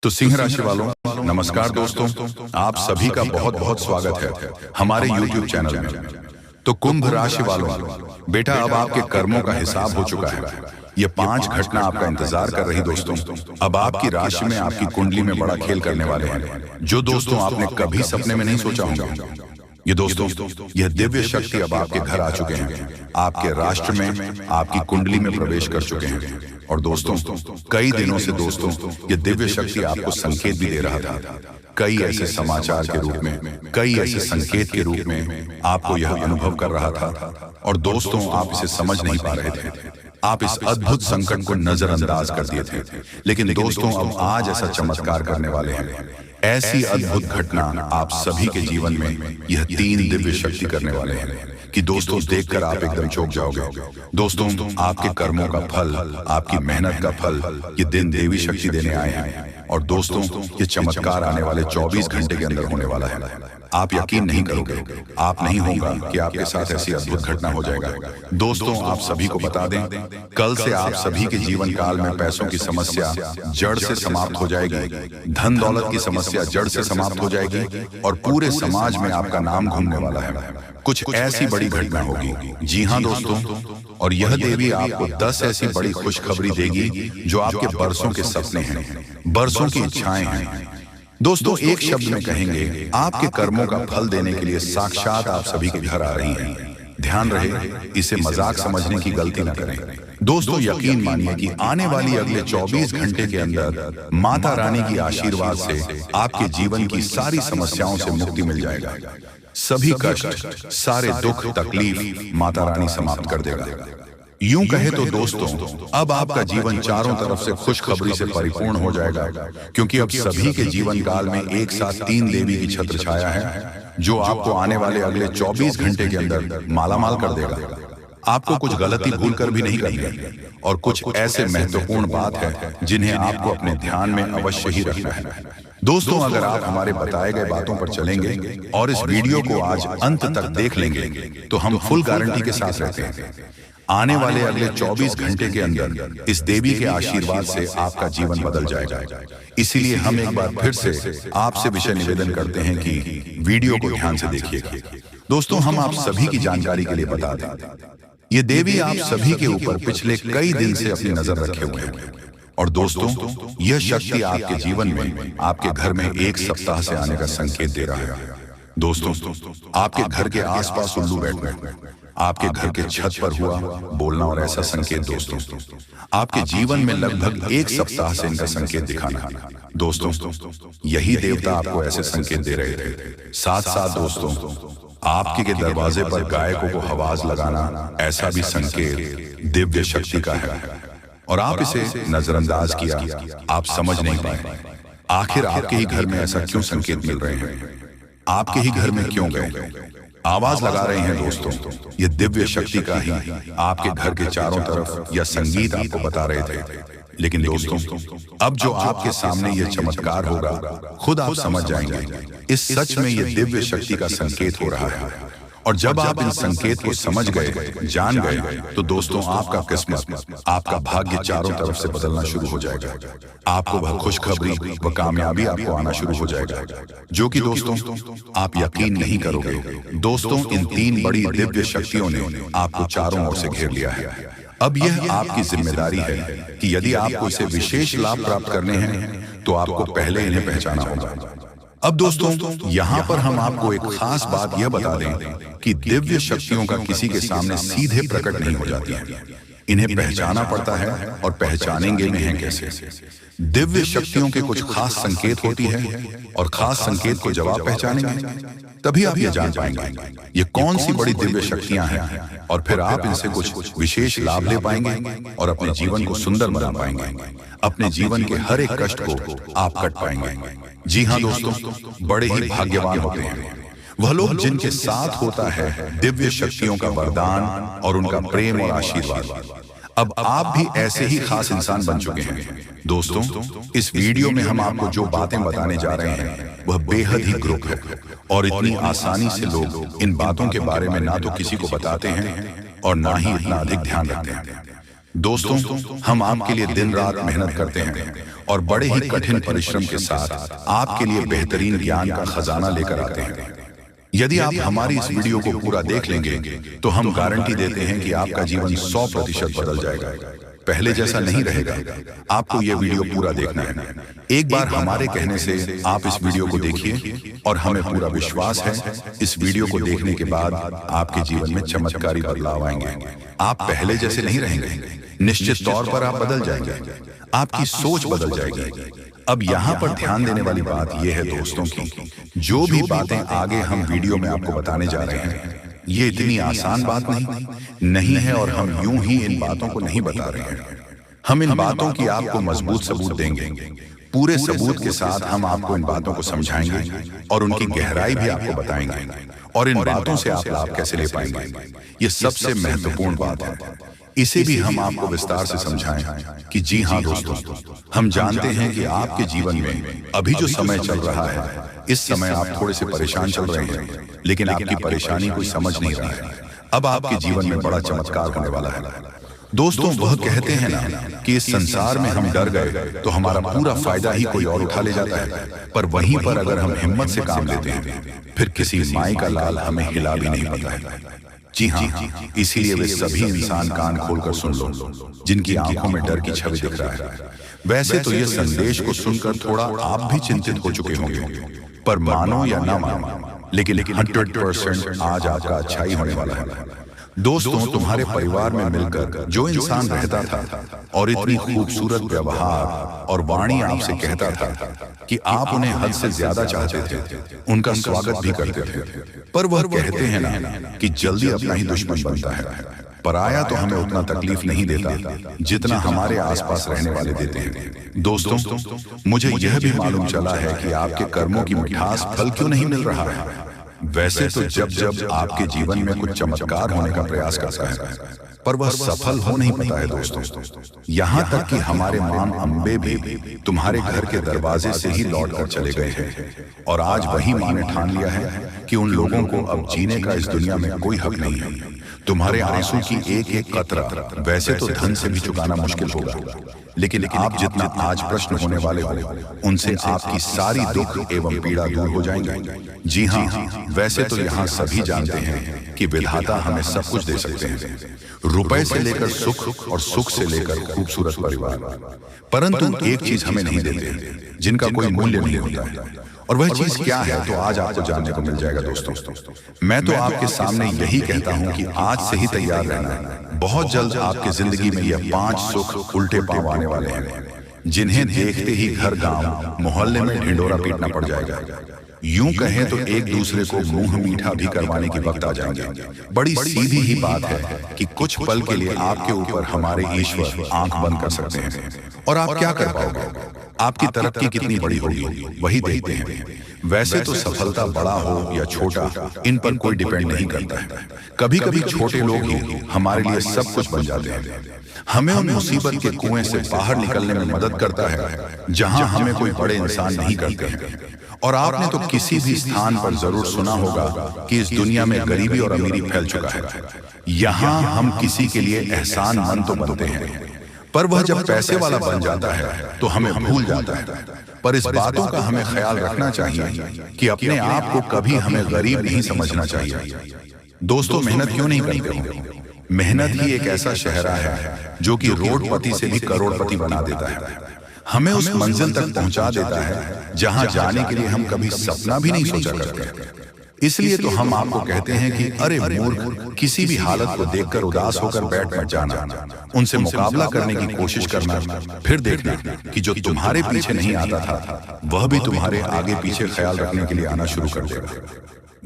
तो सिंह राशि वालों, नमस्कार दोस्तों। आप सभी का बहुत बहुत स्वागत है हमारे YouTube चैनल में। तो कुंभ राशि वालों, बेटा अब आपके कर्मों का हिसाब हो चुका है। ये 5 घटना आपका इंतजार कर रही दोस्तों। अब आपकी राशि में, आपकी कुंडली में बड़ा खेल करने वाले हैं, जो दोस्तों आपने कभी सपने में नहीं सोचा होगा। ये दोस्तों, यह दिव्य शक्ति अब आपके घर आ चुके हैं, आपके राष्ट्र में, आपकी कुंडली में प्रवेश कर चुके हैं। और दोस्तों, कई दिनों से दोस्तों ये दिव्य शक्ति आपको संकेत भी दे रहा था। कई ऐसे समाचार के रूप में, कई ऐसे संकेत के रूप में आपको यह अनुभव कर रहा था। और दोस्तों, आप इसे समझ नहीं पा रहे थे। आप इस अद्भुत संकट को नजरअंदाज कर दिए थे। लेकिन दोस्तों, अब आज ऐसा चमत्कार करने वाले हैं। ऐसी अद्भुत घटना आप सभी के जीवन में यह 3 दिव्य शक्ति करने वाले हैं कि दोस्तों देखकर आप एकदम चौंक जाओगे। दोस्तों, आपके कर्मों का फल, आपकी मेहनत का फल ये दिन देवी शक्ति देने आए हैं। और दोस्तों, ये चमत्कार आने वाले 24 घंटे के अंदर होने वाला है। आप यकीन नहीं करोगे, आप नहीं होगा कि आपके साथ ऐसी अद्भुत घटना हो जाएगा। दोस्तों, आप सभी को बता दें, कल से आप सभी के जीवन काल में पैसों की समस्या जड़ से समाप्त हो जाएगी, धन दौलत की समस्या जड़ से समाप्त हो जाएगी, और पूरे समाज में आपका नाम घूमने वाला है। कुछ ऐसी बड़ी घटना होगी। जी हाँ दोस्तों, और यह देवी आपको 10 ऐसी बड़ी खुशखबरी देगी जो आपके बरसों के सपने हैं, बरसों की इच्छाएं हैं। दोस्तों, एक शब्द में कहेंगे, आपके कर्मों का फल देने के लिए साक्षात आप सभी के घर आ रही हैं। ध्यान रहे, इसे मजाक समझने की गलती न करें। दोस्तों, यकीन मानिए कि आने वाली अगले 24 घंटे के अंदर माता रानी की आशीर्वाद से आपके जीवन की सारी समस्याओं से मुक्ति मिल जाएगा। सभी कष्ट, सारे दुख तकलीफ माता रानी समाप्त कर देगा। यूं कहे तो दोस्तों, अब आपका जीवन चारों तरफ से खुशखबरी से परिपूर्ण हो जाएगा, क्योंकि अब सभी के जीवन काल में एक साथ 3 देवी की छत्र छाया है, जो आपको आने वाले अगले 24 घंटे के अंदर मालामाल कर देगा। आपको कुछ गलती भूल कर भी नहीं करनी है, और कुछ ऐसे महत्वपूर्ण बात है जिन्हें आपको अपने ध्यान में अवश्य ही रखना है। दोस्तों, अगर आप हमारे बताए गए बातों पर चलेंगे और इस वीडियो को आज अंत तक देख लेंगे, तो हम फुल गारंटी के साथ रहते हैं, आने वाले अगले 24 घंटे के अंदर इस देवी के आशीर्वाद से आपका जीवन बदल जाएगा। इसीलिए हम एक बार फिर से आपसे विषय निवेदन करते हैं कि वीडियो को ध्यान से देखिएगा। दोस्तों, हम आप सभी की जानकारी के लिए बता दें, ये देवी आप सभी के ऊपर पिछले कई दिन से अपनी नजर रखे हुए हैं। और दोस्तों, यह शक्ति आपके जीवन में, आपके घर में 1 सप्ताह से आने का संकेत दे रहा है। दोस्तों, आपके घर के आसपास उल्लू बैठना, आपके घर के छत पर हुआ बोलना और ऐसा संकेत दोस्तों, आपके जीवन में लगभग 1 सप्ताह से इनका संकेत दिखाना। दोस्तों, यही देवता आपको ऐसे संकेत दे रहे थे। साथ साथ दोस्तों, आपके के दरवाजे पर गायकों को आवाज लगाना, ऐसा भी संकेत दिव्य शक्ति का है। और आप इसे नजरअंदाज किया, आप समझ नहीं पाए। आखिर आपके ही घर में ऐसा क्यों संकेत मिल रहे हैं? आपके ही घर में क्यों गए? आवाज लगा रहे हैं दोस्तों, ये दिव्य शक्ति का ही आपके घर के चारों तरफ यह संगीत आपको बता रहे थे। लेकिन दोस्तों, अब जो आपके सामने ये चमत्कार होगा, खुद आप समझ जाएंगे, इस सच में ये दिव्य शक्ति का संकेत हो रहा है। और जब आप इन संकेत को समझ गए, जान गए, तो दोस्तों आपका किस्मत, आपका भाग्य चारों तरफ से बदलना शुरू हो जाएगा। आपको वह खुशखबरी, वह कामयाबी आपको आना शुरू हो जाएगा, जो कि दोस्तों आप यकीन नहीं करोगे। दोस्तों, इन 3 बड़ी दिव्य शक्तियों ने आपको चारों ओर से घेर लिया है। अब यह आपकी जिम्मेदारी है कि यदि आपको इसे विशेष लाभ प्राप्त करने हैं, तो आपको पहले इन्हें पहचाना होगा। अब दोस्तों, यहाँ पर हम आपको एक खास बात यह बता दें कि दिव्य शक्तियों का किसी के सामने सीधे प्रकट नहीं हो जाती है। इन्हें पहचाना पड़ता है, और पहचानेंगे में है कैसे। दिव्य शक्तियों के कुछ खास संकेत होती है, और खास संकेत को जब आप पहचानेंगे, तभी आप ये जान पाएंगे ये कौन सी बड़ी दिव्य शक्तियां हैं, और फिर आप इनसे कुछ विशेष लाभ ले पाएंगे और अपने जीवन को सुंदर बना पाएंगे। अपने जीवन के हर एक कष्ट को आप कट पाएंगे। जी हाँ दोस्तों, बड़े ही भाग्यवान होते हैं वह लोग जिनके साथ होता है दिव्य शक्तियों का वरदान और उनका प्रेम और आशीर्वाद। अब आप भी ऐसे ही खास इंसान बन चुके हैं। दोस्तों, इस वीडियो में हम आपको जो बातें बताने जा रहे हैं, वह बेहद ही ग्रुप है, और इतनी आसानी से लोग इन बातों के बारे में ना तो किसी को बताते हैं और ना ही इतना अधिक ध्यान रखते हैं। दोस्तों, हम आपके लिए दिन रात मेहनत करते हैं और बड़े ही कठिन परिश्रम के साथ आपके लिए बेहतरीन ज्ञान का खजाना लेकर आते हैं। यदि आप हमारी इस वीडियो को पूरा देख लेंगे तो हम गारंटी देते हैं कि आपका जीवन 100% बदल जाएगा, पहले जैसा नहीं रहेगा। आपको यह वीडियो पूरा देखना है। एक बार हमारे कहने से आप इस वीडियो को देखिए और हमें पूरा विश्वास है इस वीडियो को देखने के बाद आपके जीवन में चमत्कारी बदलाव आएंगे। आप पहले जैसे नहीं रहेंगे, निश्चित तौर पर आप बदल जाएंगे, आपकी सोच बदल जाएगी। अब यहाँ पर ध्यान देने वाली बात यह है दोस्तों की जो भी बातें आगे हम वीडियो में आपको बताने जा रहे हैं ये इतनी आसान बात नहीं है और हम यूं ही इन बातों को नहीं बता रहे हैं। हम इन बातों की आपको मजबूत सबूत देंगे। पूरे सबूत के साथ हम आपको इन बातों को समझाएंगे और उनकी गहराई भी आपको बताएंगे और इन बातों से आप लाभ कैसे ले पाएंगे, ये सबसे महत्वपूर्ण बात है। इसे भी हम आपको विस्तार से समझाएं कि जी हाँ दोस्तों, हम जानते हैं कि आपके जीवन में अभी जो समय चल रहा है इस समय आप थोड़े से परेशान चल रहे हैं, लेकिन आपकी परेशानी कोई समझ नहीं रहा है। अब आपके जीवन में बड़ा चमत्कार होने वाला है। दोस्तों, वह कहते हैं ना कि इस संसार में हम डर गए तो हमारा पूरा फायदा ही कोई और उठा ले जाता है, पर वहीं पर अगर हम हिम्मत से काम लेते हैं फिर किसी माई का लाल हमें हिला भी नहीं पाता है। जी हाँ, इसीलिए वे सभी इंसान कान खोलकर सुन लो जिनकी आंखों में डर की छवि दिख रहा है। वैसे तो ये संदेश को सुनकर थोड़ा आप भी चिंतित हो चुके होंगे, पर मानो या ना मानो लेकिन 100% आज आपका अच्छाई होने वाला है। दोस्तों, तुम्हारे परिवार में मिलकर जो इंसान रहता था और इतनी खूबसूरत व्यवहार और वाणी आपसे कहता था कि आप उन्हें हद से ज्यादा चाहते थे, उनका स्वागत भी करते थे, पर वह कहते हैं ना कि जल्दी अपना ही दुश्मन बनता है। पराया तो हमें उतना तकलीफ नहीं देता जितना हमारे आसपास रहने वाले देते हैं। दोस्तों, मुझे यह भी मालूम चला है कि आपके कर्मों की मिठास फल क्यों नहीं मिल रहा है। वैसे तो जब जब आपके जीवन में कुछ चमत्कार होने का प्रयास करता है पर वह सफल हो नहीं पाता है दोस्तों। यहाँ तक कि हमारे मां अम्बे भी तुम्हारे घर के दरवाजे से ही लौट कर चले गए हैं और आज वही मां ने ठान लिया है कि उन लोगों को अब जीने का इस दुनिया में कोई हक नहीं है। तुम्हारे आंसू की एक एक कतरा वैसे तो धन से भी चुकाना मुश्किल होगा, लेकिन आप जितना आज प्रश्न होने वाले हो उनसे आपकी सारी दुख एवं पीड़ा दूर हो जाएंगे। जी हाँ, वैसे तो यहाँ सभी जानते हैं कि विधाता हमें सब कुछ दे सकते हैं, रुपए से लेकर सुख और सुख से लेकर खूबसूरत परिवार, परंतु एक चीज हमें नहीं देते जिनका कोई मूल्य नहीं होता है। और वह चीज क्या है तो आज आपको जानने को मिल जाएगा दोस्तों। मैं तो आपके सामने यही कहता हूं कि आज से ही तैयार रहना। बहुत जल्द आपकी जिंदगी में यह 5 सुख उल्टे पांव आने वाले हैं जिन्हें देखते ही घर गांव मोहल्ले में ढिंडोरा पीटना पड़ जाएगा। यूं कहें तो एक दूसरे को मुंह मीठा भी करवाने की वक्त आ जाएंगे। बड़ी सीधी ही बात है कि कुछ पल के लिए आपके ऊपर हमारे ईश्वर आंख बंद कर सकते हैं और आप क्या कर पाओगे, आपकी तरक्की कितनी बड़ी होगी वही देखते हैं। वैसे तो सफलता बड़ा हो या छोटा इन पर कोई डिपेंड नहीं करता है। कभी कभी छोटे लोग ही हमारे लिए सब कुछ बन जाते हैं। हमें उन मुसीबत के कुएं से बाहर निकलने में मदद करता है जहां हमें कोई बड़े इंसान नहीं करते हैं। और आपने तो किसी भी स्थान पर जरूर सुना होगा कि इस दुनिया में गरीबी और अमीरी फैल चुका है। यहाँ हम किसी के लिए एहसान मंद तो बनते हैं, पर वह जब पैसे वाला बन जाता है तो हमें भूल जाता है। पर इस बातों का हमें ख्याल रखना चाहिए कि अपने आप को कभी हमें गरीब नहीं समझना चाहिए। दोस्तों, मेहनत क्यों नहीं करते हो? मेहनत ही एक ऐसा शहरा है जो कि रोडपति से भी करोड़पति बना देता है, हमें उस मंजिल तक पहुंचा देता है जहां जाने के लिए हम कभी सपना भी नहीं सोचा करते। इसलिए तो हम आपको कहते हैं कि अरे मूर्ख, किसी भी हालत को देखकर उदास होकर बैठ मत जाना, उनसे मुकाबला करने की कोशिश करना, फिर देखना कि जो तुम्हारे पीछे नहीं आता था वह भी तुम्हारे आगे पीछे ख्याल रखने के लिए आना शुरू कर देगा।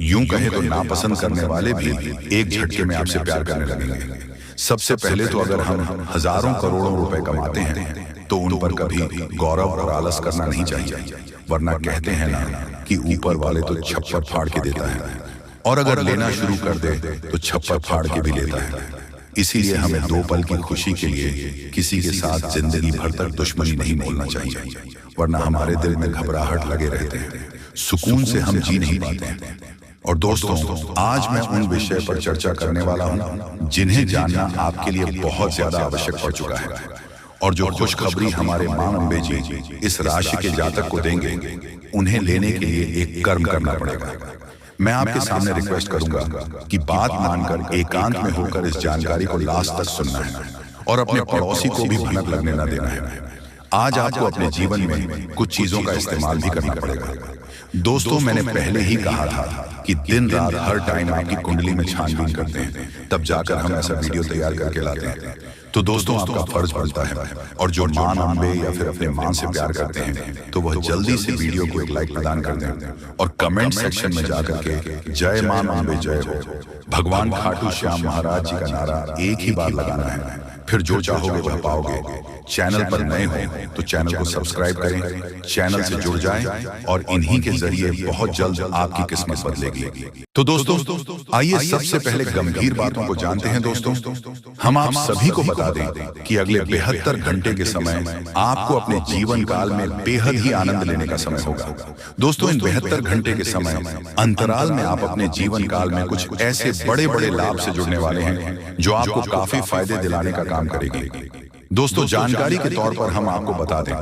यूं कहे तो नापसंद करने वाले भी एक झटके में आपसे प्यार करने लगेंगे। सबसे पहले तो अगर हम हजारों करोड़ों रुपए कमाते हैं तो उन पर कभी गौरव और आलस करना नहीं चाहिए, वरना कहते हैं ना कि ऊपर वाले तो छप्पर फाड़ के देता है और अगर लेना शुरू कर दे तो छप्पर फाड़ के भी लेता है। इसीलिए हमें 2 पल की खुशी के लिए किसी के साथ जिंदगी भर तक दुश्मनी नहीं बोलना चाहिए, वरना हमारे दिल में घबराहट लगे रहते हैं, सुकून से हम जी नहीं पाते हैं। और दोस्तों, आज मैं उन विषय पर चर्चा करने वाला हूं जिन्हें जानना आपके लिए बहुत ज्यादा आवश्यक पड़ चुका है। और जो खुशखबरी हमारे मां अम्बे जी इस राशि के जातक को देंगे, उन्हें लेने के लिए एक कर्म करना पड़ेगा। मैं आपके सामने रिक्वेस्ट करूंगा कि बात मानकर एकांत में होकर इस जानकारी को लास्ट तक सुनना है और अपने पड़ोसी को भी भनक लगने न देना है। आज आपको अपने जीवन में कुछ चीजों का इस्तेमाल भी करना पड़ेगा। दोस्तों, मैंने पहले ही कहा था कि दिन रात हर टाइम आपकी कुंडली में छानबीन करते हैं, तब जाकर हम ऐसा वीडियो तैयार करके लाते हैं। तो दोस्तों, आपका फर्ज बनता है, और जो मां अम्बे या फिर अपने मां से प्यार करते हैं तो वह जल्दी से वीडियो को एक लाइक प्रदान कर दें और कमेंट सेक्शन में जाकर के जय मां अम्बे जय हो, भगवान खाटू श्याम महाराज जी का नारा एक ही बार लगाना है। फिर जो चाहोगे वह पाओगे। चैनल पर नए हो तो चैनल को सब्सक्राइब करें, चैनल से जुड़ जाएं और इन्हीं के जरिए बहुत जल्द आपकी किस्मत बदलेगी। तो दोस्तों, आइए सबसे पहले गंभीर बातों को जानते हैं। दोस्तों, हम आप सभी को बता दें कि अगले 72 घंटे के समय आपको अपने जीवन काल में बेहद ही आनंद लेने का समय होगा। दोस्तों, इन 72 घंटे के समय अंतराल में आप अपने जीवन काल में कुछ ऐसे बड़े बड़े लाभ से जुड़ने वाले हैं जो आपको काफी फायदे दिलाने का काम करेगी। दोस्तों, जानकारी के तौर पर हम आपको बता दें,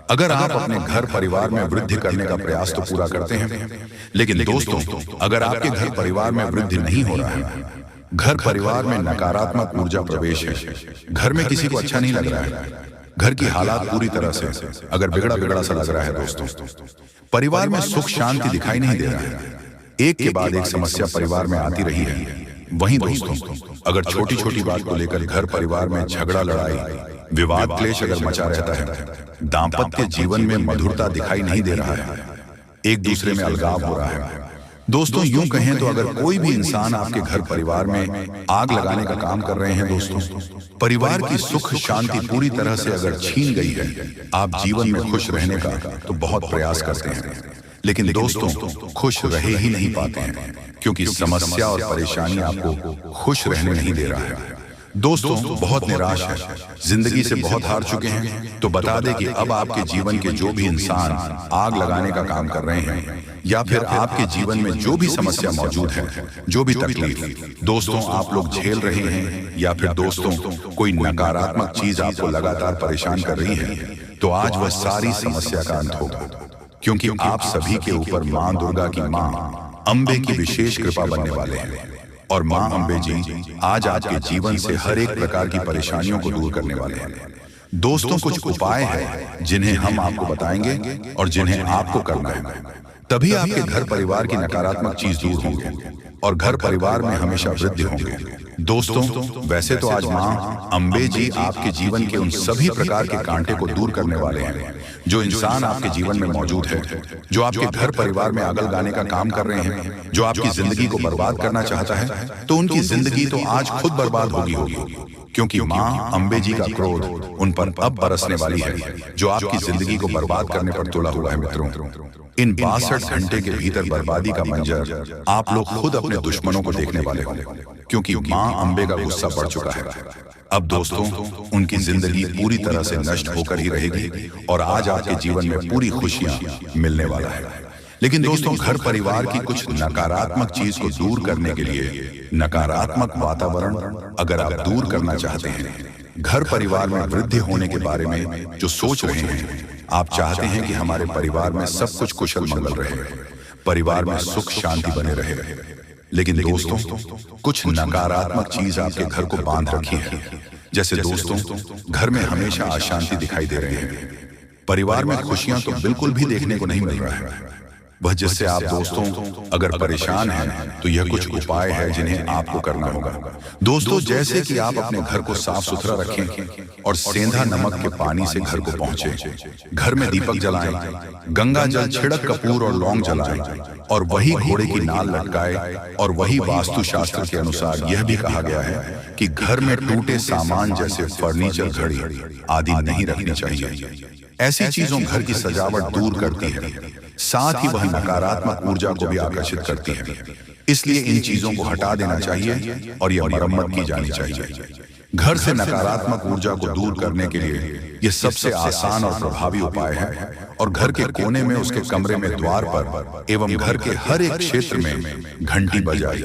अगर आप अपने घर परिवार में वृद्धि करने का प्रयास तो पूरा करते हैं, लेकिन दोस्तों, अगर आपके घर परिवार में वृद्धि नहीं हो रहा है, घर परिवार में नकारात्मक ऊर्जा प्रवेश है, घर में किसी को अच्छा नहीं लग रहा है, घर की हालात पूरी तरह से अगर बिगड़ा बिगड़ा सा लग रहा है, दोस्तों, परिवार में सुख शांति दिखाई नहीं दे रहा है, एक के बाद एक समस्या परिवार में आती रही है। वहीं दोस्तों, अगर छोटी छोटी बात को लेकर घर परिवार में झगड़ा लड़ाई विवाद क्लेश अगर मचा रहता है, दाम्पत्य जीवन में मधुरता दिखाई नहीं दे रहा है, एक दूसरे में अलगाव हो रहा है, दोस्तों, यूं कहें तो अगर कोई भी इंसान आपके घर परिवार में आग लगाने का काम कर रहे हैं, दोस्तों, परिवार की सुख शांति पूरी तरह से अगर छीन गई है, आप जीवन में खुश रहने का तो बहुत प्रयास करते हैं, लेकिन दोस्तों, खुश रहे ही नहीं पाते हैं, क्योंकि समस्या और परेशानी आपको खुश रहने नहीं दे रहा है। दोस्तों, बहुत निराश है, जिंदगी से बहुत हार चुके हैं, तो बता दें कि अब आपके जीवन के जो भी इंसान आग लगाने का काम कर रहे हैं, या फिर आपके जीवन में जो भी समस्या मौजूद है, जो भी तकलीफ दोस्तों आप लोग झेल रहे हैं, या फिर दोस्तों कोई नकारात्मक चीज आपको लगातार परेशान कर रही है, तो आज वह सारी समस्या का अंत होगा, क्योंकि आप सभी के ऊपर मां दुर्गा की मां अम्बे की विशेष कृपा बनने वाले हैं। और मां अम्बे जी आज आपके जीवन से हर एक प्रकार की परेशानियों को दूर करने वाले हैं। दोस्तों, कुछ उपाय हैं जिन्हें हम आपको बताएंगे और जिन्हें आपको करना है, तभी आपके घर परिवार की नकारात्मक चीज दूर होंगे और घर परिवार में हमेशा वृद्धि होंगे। दोस्तों, वैसे तो आज मां अम्बे जी आपके जीवन के उन सभी प्रकार के कांटे को दूर करने वाले हैं जो इंसान आपके जीवन में मौजूद है, जो आपके घर परिवार में आग लगाने का काम कर रहे हैं, जो आपकी जिंदगी को बर्बाद करना चाहता है, तो उनकी जिंदगी तो आज खुद बर्बाद होगी, क्योंकि मां अम्बे जी का क्रोध उन पर अब बरसने वाली है, जो आपकी जिंदगी को बर्बाद करने पर तुला हुआ है। मित्रों, इन 62 घंटे के भीतर बर्बादी का मंजर आप लोग खुद अपने दुश्मनों को देखने वाले हो, क्योंकि मां अम्बे का गुस्सा बढ़ चुका है। अब दोस्तों, उनकी जिंदगी पूरी तरह से नष्ट होकर ही रहेगी और आज आपके जीवन में पूरी खुशियां मिलने वाला है। लेकिन दोस्तों, घर परिवार की कुछ नकारात्मक चीज को दूर करने के लिए, नकारात्मक वातावरण अगर आप दूर करना चाहते हैं, घर परिवार में वृद्धि होने के बारे में जो सोच रहे हैं, आप चाहते हैं कि हमारे परिवार में सब कुछ कुशल मंगल रहे, परिवार में सुख शांति बने रहे, लेकिन दोस्तों कुछ नकारात्मक चीज आपके घर को बांध रखी है। जैसे दोस्तों, घर में हमेशा अशांति दिखाई दे रही है, परिवार में खुशियां तो बिल्कुल भी देखने को नहीं मिल रहा है। वह जिससे आप दोस्तों अगर परेशान हैं तो यह कुछ उपाय है जिन्हें आपको करना होगा। दोस्तों, जैसे कि आप अपने घर को साफ सुथरा रखें और सेंधा नमक के पानी से घर को पहुंचे, घर में दीपक जलाएं, गंगा जल छिड़क कपूर और लौंग जलाएं और वही घोड़े की नाल लटकाए। और वही वास्तु शास्त्र के अनुसार यह भी कहा गया है कि घर में टूटे सामान जैसे फर्नीचर, घड़ी आदि नहीं रखनी चाहिए। ऐसी चीजों घर की सजावट दूर करती है, साथ ही वह नकारात्मक ऊर्जा को भी आकर्षित करती है। इसलिए इन चीजों को हटा देना चाहिए और यह मरम्मत की जानी चाहिए। घर से नकारात्मक ऊर्जा को दूर करने के लिए यह सबसे आसान और प्रभावी उपाय है। और घर के कोने में उसके कमरे में द्वार पर एवं घर के हर एक क्षेत्र में घंटी बजाई।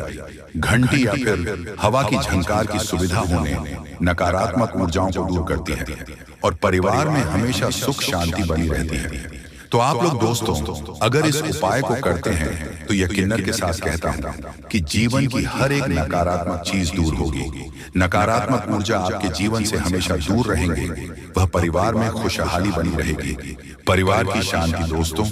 घंटी या फिर हवा की झंकार की सुविधा होने नकारात्मक ऊर्जाओं को दूर करती है और परिवार में हमेशा सुख शांति बनी रहती है। तो आप लोग दोस्तों अगर इस उपाय को करते हैं तो यकीनन के साथ कहता हूं कि जीवन की हर एक नकारात्मक चीज दूर होगी। नकारात्मक ऊर्जा आपके जीवन से हमेशा दूर रहेंगे, वह परिवार में खुशहाली बनी रहेगी। परिवार की शांति दोस्तों,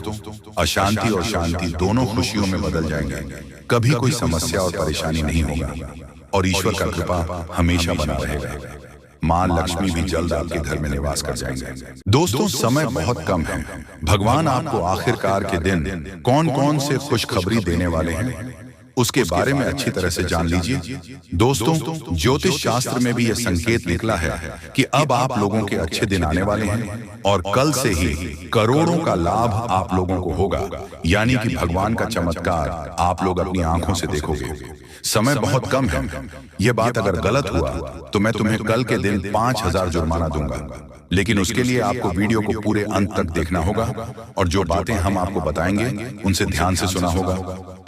अशांति और शांति दोनों खुशियों में बदल जाएंगे। कभी कोई समस्या और परेशानी नहीं होगा और ईश्वर का कृपा हमेशा बना रहेगा। मां लक्ष्मी भी जल्द आपके घर में निवास कर जाएंगे। दोस्तों समय बहुत कम है। भगवान आपको आखिरकार के दिन कौन कौन से खुशखबरी देने वाले हैं उसके बारे में अच्छी तरह से जान लीजिए। दोस्तों ज्योतिष शास्त्र में भी यह संकेत निकला है कि अब आप लोगों के अच्छे दिन आने वाले हैं और कल से ही करोड़ों का लाभ आप लोगों को होगा। यानी कि भगवान का चमत्कार आप लोग अपनी आंखों से देखोगे। समय बहुत कम है। यह बात अगर गलत हुआ तो मैं तुम्हें कल के दिन 5000 जुर्माना दूंगा। लेकिन उसके लिए आपको वीडियो को पूरे अंत तक देखना होगा और जो बातें हम आपको बताएंगे उनसे ध्यान से सुना होगा,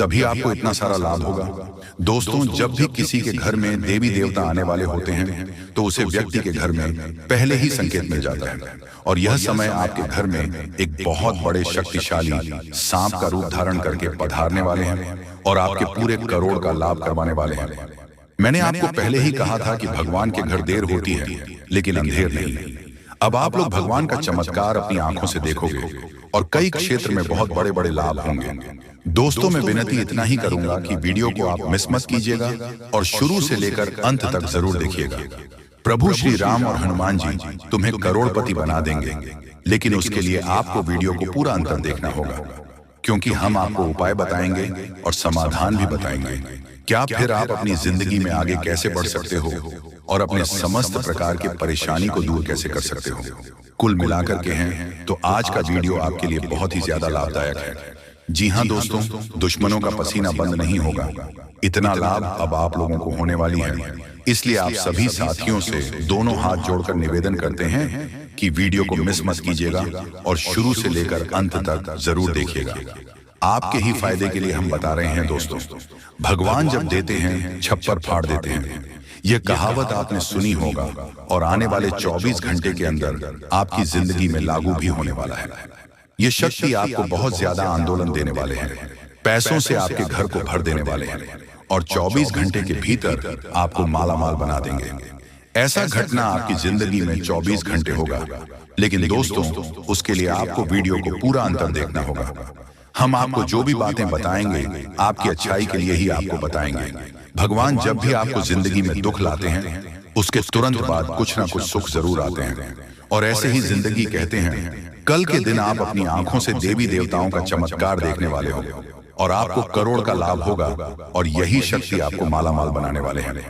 तभी आपको इतना सारा लाभ होगा। दोस्तों जब भी किसी के घर में देवी देवता आने वाले होते हैं तो उसे व्यक्ति के घर में पहले ही संकेत मिल जाता है और यह समय आपके घर में एक बहुत बड़े शक्तिशाली सांप का रूप धारण करके पधारने वाले हैं और आपके पूरे करोड़ का लाभ करवाने वाले हैं। मैंने आपको पहले ही कहा था कि भगवान के घर देर होती है लेकिन अंधेर नहीं। अब आप लोग भगवान का चमत्कार अपनी आंखों से देखोगे और कई क्षेत्र में बहुत बड़े बड़े लाभ होंगे। दोस्तों मैं विनती इतना ही करूंगा कि वीडियो को आप मिस मत कीजिएगा और शुरू से लेकर अंत तक जरूर देखिएगा। प्रभु श्री राम और हनुमान जी तुम्हें करोड़पति बना देंगे, लेकिन उसके लिए आपको वीडियो को पूरा अंत तक देखना होगा, क्योंकि हम आपको उपाय बताएंगे और समाधान भी बताएंगे। क्या फिर आप अपनी जिंदगी में आगे कैसे बढ़ सकते हो और अपने समस्त प्रकार की परेशानी को दूर कैसे कर सकते हो। कुल मिलाकर के हैं तो आज का वीडियो आपके लिए बहुत ही ज्यादा लाभदायक है। जी हाँ दोस्तों, दुश्मनों का पसीना बंद नहीं होगा। इतना लाभ अब आप लोगों को होने वाली है। इसलिए आप सभी साथियों से दोनों हाथ जोड़कर निवेदन करते हैं कि वीडियो को मिस मत कीजिएगा और शुरू से लेकर अंत तक जरूर देखिएगा। आपके ही फायदे के लिए हम बता रहे हैं दोस्तों। भगवान जब देते हैं छप्पर फाड़ देते हैं, यह कहावत आपने सुनी होगा और आने वाले 24 घंटे के अंदर आपकी जिंदगी में लागू भी होने वाला है। ये शक्ति आपको बहुत ज्यादा आंदोलन देने वाले हैं, पैसों से आपके घर को भर देने वाले हैं और 24 घंटे के भीतर आपको मालामाल बना देंगे। ऐसा घटना आपकी जिंदगी में 24 घंटे होगा, लेकिन दोस्तों उसके लिए आपको वीडियो को पूरा अंतर देखना होगा। हम आपको जो भी बातें बताएंगे आपकी अच्छाई के लिए ही आपको बताएंगे। भगवान जब भी आपको जिंदगी में दुख लाते हैं उसके तुरंत बाद कुछ ना कुछ सुख जरूर आते हैं और ऐसे ही जिंदगी कहते हैं। कल के दिन आप अपनी आंखों से देवी देवताओं का चमत्कार देखने वाले हो और आपको करोड़ का लाभ होगा और यही शक्ति आपको मालामाल बनाने वाले हैं।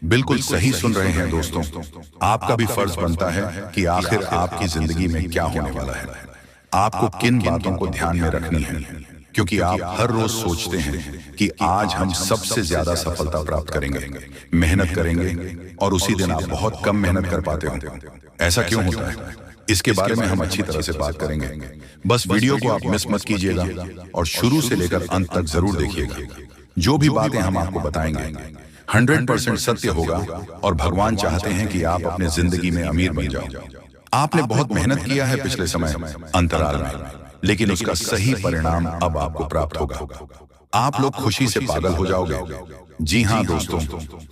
बिल्कुल सही सुन रहे हैं दोस्तों। आपका भी फर्ज बनता है कि आखिर आपकी जिंदगी में क्या होने वाला है, आपको किन बातों को ध्यान में रखनी है, क्योंकि आप हर रोज सोचते हैं कि आज हम सबसे ज्यादा सफलता प्राप्त करेंगे, मेहनत करेंगे और उसी दिन आप बहुत कम मेहनत कर पाते हो। ऐसा क्यों होता है, इसके बारे में हम अच्छी तरह से बात करेंगे। बस वीडियो को आप मिस मत कीजिएगा और शुरू से लेकर अंत तक जरूर देखिएगा। जो भी बातें हम आपको बताएंगे 100% सत्य होगा और भगवान चाहते हैं कि आप अपने जिंदगी में अमीर बन जाओ। आपने बहुत मेहनत किया है पिछले समय अंतराल में, लेकिन उसका सही परिणाम अब आपको प्राप्त होगा। आप लोग खुशी से पागल हो जाओगे। जी हाँ दोस्तों,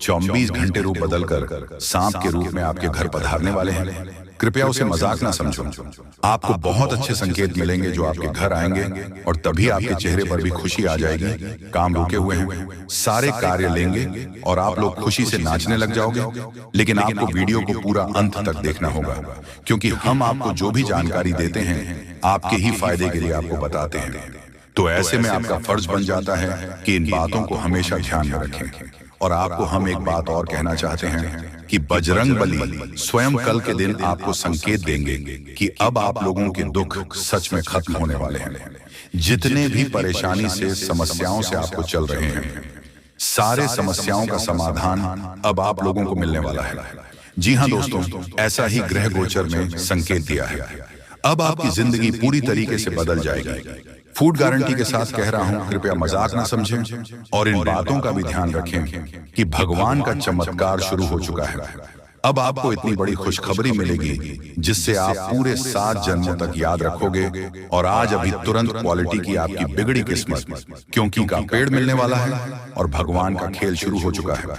24 घंटे रूप बदलकर सांप के रूप में आपके घर पधारने वाले हैं। कृपया उसे मजाक ना समझो। आपको बहुत अच्छे संकेत मिलेंगे जो आपके घर आएंगे और तभी आपके चेहरे पर भी खुशी आ जाएगी। काम रुके हुए हैं, सारे कार्य लेंगे और आप लोग खुशी से नाचने लग जाओगे। लेकिन आपको वीडियो को पूरा अंत तक देखना होगा, क्योंकि हम आपको जो भी जानकारी देते हैं आपके ही फायदे के लिए आपको बताते हैं। तो ऐसे में आपका फर्ज बन जाता है कि इन बातों को हमेशा ध्यान में रखें। और आपको हम एक बात और कहना चाहते हैं कि बजरंग बली स्वयं कल के दिन आपको संकेत देंगे कि अब आप लोगों के दुख सच में खत्म होने वाले हैं। जितने भी परेशानी से समस्याओं से आपको चल रहे हैं, सारे समस्याओं का समाधान अब आप लोगों को मिलने वाला है। जी हाँ दोस्तों, ऐसा ही ग्रह गोचर में संकेत दिया है। अब आपकी जिंदगी पूरी तरीके से बदल जाएगी। फूड गारंटी के साथ कह रहा हूं, कृपया मजाक ना समझें और इन बातों का भी ध्यान रखें कि भगवान का चमत्कार शुरू हो चुका है। अब आपको इतनी बड़ी खुशखबरी मिलेगी जिससे आप पूरे 7 जन्मों तक याद रखोगे। और आज अभी तुरंत क्वालिटी की आपकी बिगड़ी किस्मत क्योंकि का पेड़ मिलने वाला है और भगवान का खेल शुरू हो चुका है।